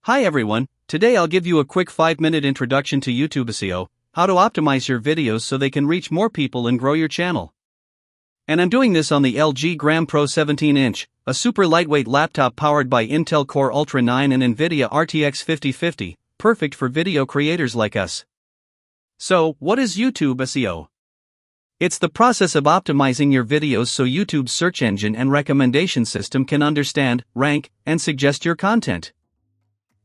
Hi everyone, today I'll give you a quick 5-minute introduction to YouTube SEO, how to optimize your videos so they can reach more people and grow your channel. And I'm doing this on the LG Gram Pro 17-inch, a super lightweight laptop powered by Intel Core Ultra 9 and NVIDIA RTX 5050, perfect for video creators like us. So, what is YouTube SEO? It's the process of optimizing your videos so YouTube's search engine and recommendation system can understand, rank, and suggest your content.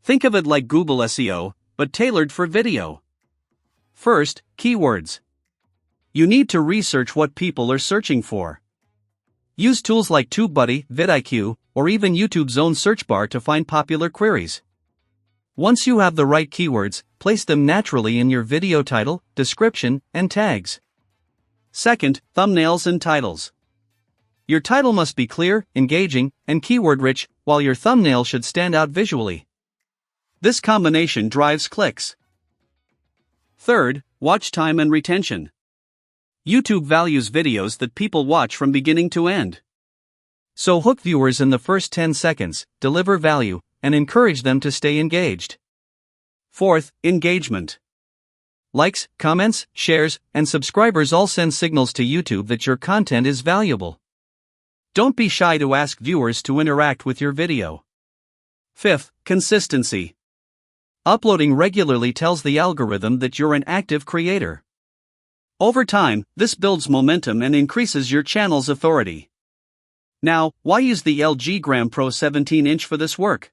Think of it like Google SEO, but tailored for video. First, keywords. You need to research what people are searching for. Use tools like TubeBuddy, vidIQ, or even YouTube's own search bar to find popular queries. Once you have the right keywords, place them naturally in your video title, description, and tags. Second, thumbnails and titles. Your title must be clear, engaging, and keyword-rich, while your thumbnail should stand out visually. This combination drives clicks. Third, watch time and retention. YouTube values videos that people watch from beginning to end. So hook viewers in the first 10 seconds, deliver value, and encourage them to stay engaged. Fourth, engagement. Likes, comments, shares, and subscribers all send signals to YouTube that your content is valuable. Don't be shy to ask viewers to interact with your video. Fifth, consistency. Uploading regularly tells the algorithm that you're an active creator. Over time, this builds momentum and increases your channel's authority. Now, why use the LG Gram Pro 17-inch for this work?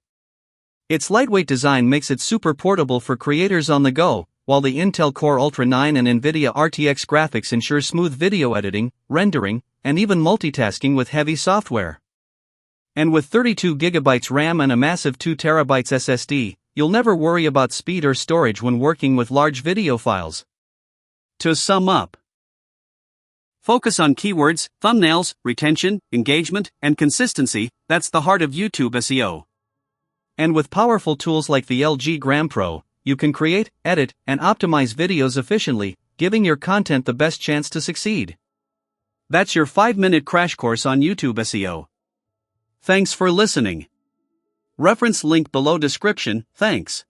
Its lightweight design makes it super portable for creators on the go, while the Intel Core Ultra 9 and NVIDIA RTX graphics ensure smooth video editing, rendering, and even multitasking with heavy software. And with 32GB RAM and a massive 2TB SSD, you'll never worry about speed or storage when working with large video files. To sum up, focus on keywords, thumbnails, retention, engagement, and consistency. That's the heart of YouTube SEO. And with powerful tools like the LG Gram Pro, you can create, edit, and optimize videos efficiently, giving your content the best chance to succeed. That's your 5-minute crash course on YouTube SEO. Thanks for listening. Reference link below description. Thanks.